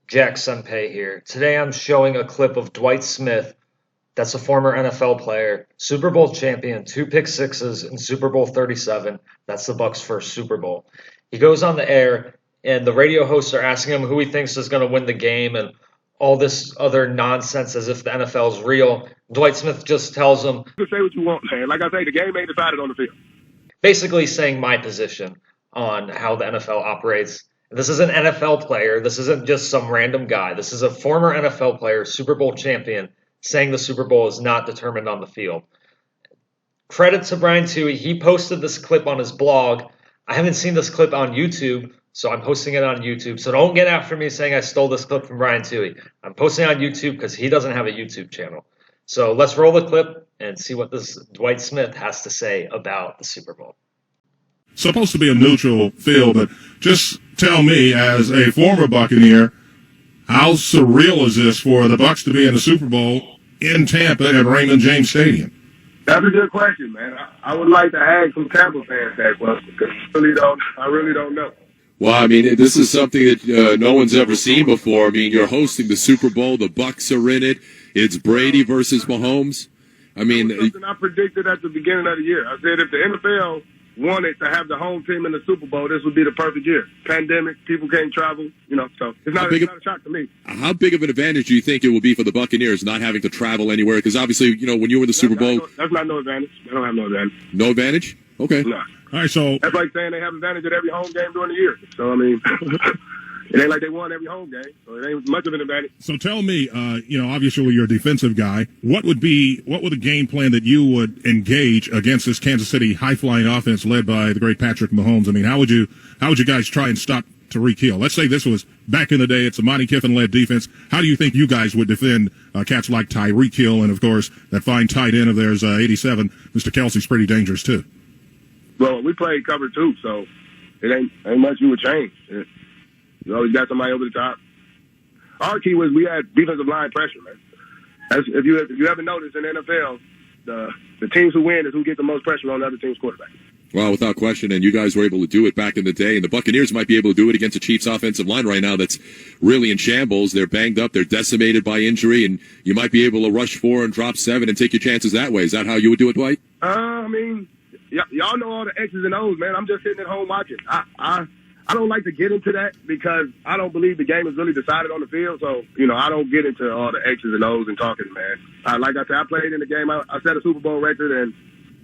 Jack Sunpay here. Today I'm showing a clip of Dwight Smith, that's a former NFL player, Super Bowl champion, two pick sixes in Super Bowl 37. That's the Bucks' first Super Bowl. He goes on the air, and the radio hosts are asking him who he thinks is going to win the game and all this other nonsense as if the NFL is real. Dwight Smith just tells them, You can say what you want, man. Like I say, the game ain't decided on the field. basically saying my position on how the NFL operates. This is an NFL player. This isn't just some random guy. This is a former NFL player, Super Bowl champion, saying the Super Bowl is not determined on the field. Credit to Brian Toohey. He posted this clip on his blog. I haven't seen this clip on YouTube, so I'm posting it on YouTube. So don't get after me saying I stole this clip from Brian Toohey. I'm posting it on YouTube because he doesn't have a YouTube channel. So let's roll the clip and see what this Dwight Smith has to say about the Super Bowl. Supposed to be a neutral field, but just tell me, as a former Buccaneer, how surreal is this for the Bucs to be in the Super Bowl in Tampa at Raymond James Stadium? That's a good question, man. I would like to ask some Tampa fans that question because I really don't know. Well, I mean, this is something that no one's ever seen before. I mean, you're hosting the Super Bowl. The Bucs are in it. It's Brady versus Mahomes. I mean, that was something I predicted at the beginning of the year. I said if the NFL wanted to have the home team in the Super Bowl, this would be the perfect year. Pandemic, people can't travel, so it's not a shock to me. How big of an advantage do you think it will be for the Buccaneers not having to travel anywhere? Because obviously, when you were in the Super Bowl, that's not no advantage. They don't have no advantage. No advantage? Okay. No. All right, so that's like saying they have advantage at every home game during the year. So I mean, it ain't like they won every home game, so it ain't much of an advantage. So tell me, obviously you're a defensive guy. What would the game plan that you would engage against this Kansas City high-flying offense led by the great Patrick Mahomes? I mean, how would you guys try and stop Tyreek Hill? Let's say this was back in the day. It's a Monte Kiffin-led defense. How do you think you guys would defend cats like Tyreek Hill and, of course, that fine tight end of theirs, 87, Mr. Kelsey's pretty dangerous too? Well, we played cover two, so it ain't much you would change. You always got somebody over the top. Our key was we had defensive line pressure, man. If you ever noticed in the NFL, the teams who win is who get the most pressure on the other team's quarterback. Well, without question, and you guys were able to do it back in the day, and the Buccaneers might be able to do it against the Chiefs' offensive line right now that's really in shambles. They're banged up, they're decimated by injury, and you might be able to rush 4 and drop 7 and take your chances that way. Is that how you would do it, Dwight? I mean, y'all know all the X's and O's, man. I'm just sitting at home watching. I don't like to get into that because I don't believe the game is really decided on the field. So, I don't get into all the X's and O's and talking, man. Like I said, I played in the game. I set a Super Bowl record, and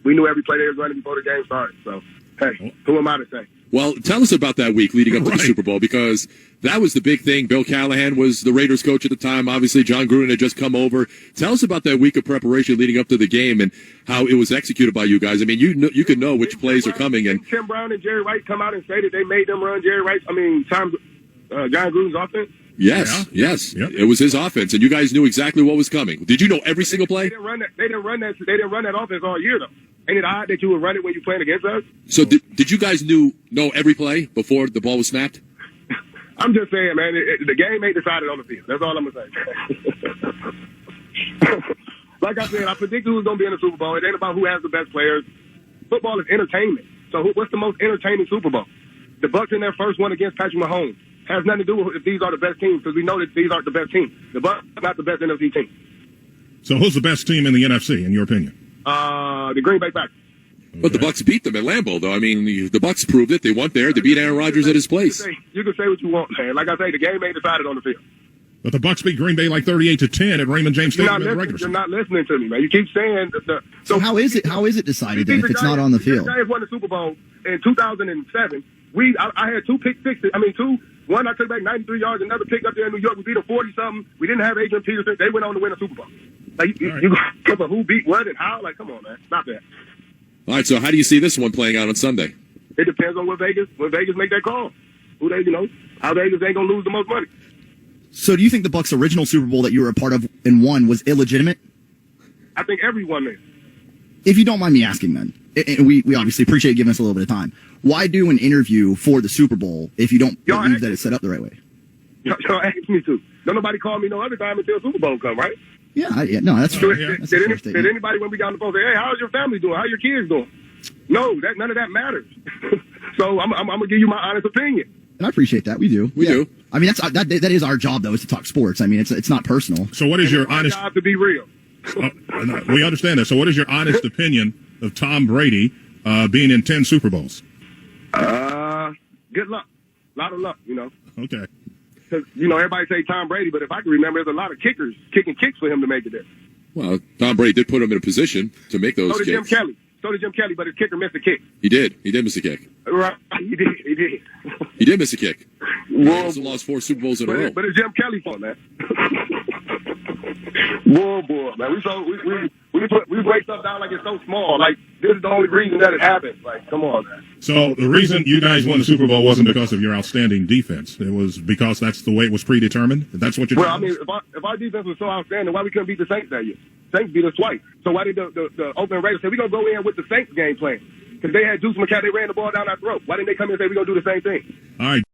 we knew every play they was running before the game started. So, hey, who am I to say? Well, tell us about that week leading up to the Super Bowl, because that was the big thing. Bill Callahan was the Raiders coach at the time. Obviously, John Gruden had just come over. Tell us about that week of preparation leading up to the game and how it was executed by you guys. I mean, you could know which plays are coming. And Tim Brown and Jerry Rice come out and say that they made them run Jerry Rice. John Gruden's offense. Yes. Yep. It was his offense, and you guys knew exactly what was coming. Did you know every single play? They didn't run that offense all year, though. Ain't it odd that you would run it when you're playing against us? So did you guys know every play before the ball was snapped? I'm just saying, man, the game ain't decided on the field. That's all I'm going to say. Like I said, I predicted who was going to be in the Super Bowl. It ain't about who has the best players. Football is entertainment. So what's the most entertaining Super Bowl? The Bucs in their first one against Patrick Mahomes has nothing to do with if these are the best teams, because we know that these aren't the best teams. The Bucs are not the best NFC team. So who's the best team in the NFC, in your opinion? The Green Bay Packers. Okay. But the Bucs beat them at Lambeau, though. I mean, the Bucs proved it. They went there. They beat Aaron Rodgers at his place. You can say what you want, man. Like I say, the game ain't decided on the field. But the Bucs beat Green Bay like 38-10 at Raymond James Stadium. You're not listening to me, man. You keep saying that So how is it decided then if it's not on the field? The Giants won the Super Bowl in 2007. I had 2 pick sixes. One I took back 93 yards, another pick up there in New York. We beat a 40-something. We didn't have Adrian Peterson. They went on to win a Super Bowl. Like, you go for who beat what and how? Like, come on, man. Stop that. All right, so how do you see this one playing out on Sunday? It depends on when Vegas make that call. How Vegas ain't going to lose the most money. So do you think the Bucs' original Super Bowl that you were a part of and won was illegitimate? I think everyone is. If you don't mind me asking then, and we obviously appreciate giving us a little bit of time, why do an interview for the Super Bowl if you don't believe that it's set up the right way? Y'all asked me to. Don't nobody call me no other time until Super Bowl come, right? Yeah, no, that's true. Did anybody when we got on the phone say, hey, how's your family doing? How your kids doing? No, none of that matters. So I'm going to give you my honest opinion. And I appreciate that. We do. We do. I mean, that is our job, though, is to talk sports. I mean, it's not personal. So what is your honest? Job to be real. We understand that. So what is your honest opinion of Tom Brady being in 10 Super Bowls? Good luck. A lot of luck, you know. Okay. Because, you know, everybody say Tom Brady, but if I can remember, there's a lot of kickers kicking kicks for him to make it there. Well, Tom Brady did put him in a position to make those So did kicks. Jim Kelly, but his kicker missed a kick. He did miss a kick. Right, he did. He did miss a kick. He Well, also lost 4 Super Bowls in a row. but it's Jim Kelly's fault, man. Boy, man. We break stuff down like it's so small. Like, this is the only reason that it happens. Like, come on, man. So the reason you guys won the Super Bowl wasn't because of your outstanding defense. It was because that's the way it was predetermined. That's what you're. Well, I mean, if our defense was so outstanding, why we couldn't beat the Saints that year? Saints beat us twice. So why did the Oakland Raiders say, we're going to go in with the Saints game plan? Because they had Deuce McCall, they ran the ball down our throat. Why didn't they come in and say, we're going to do the same thing? All right.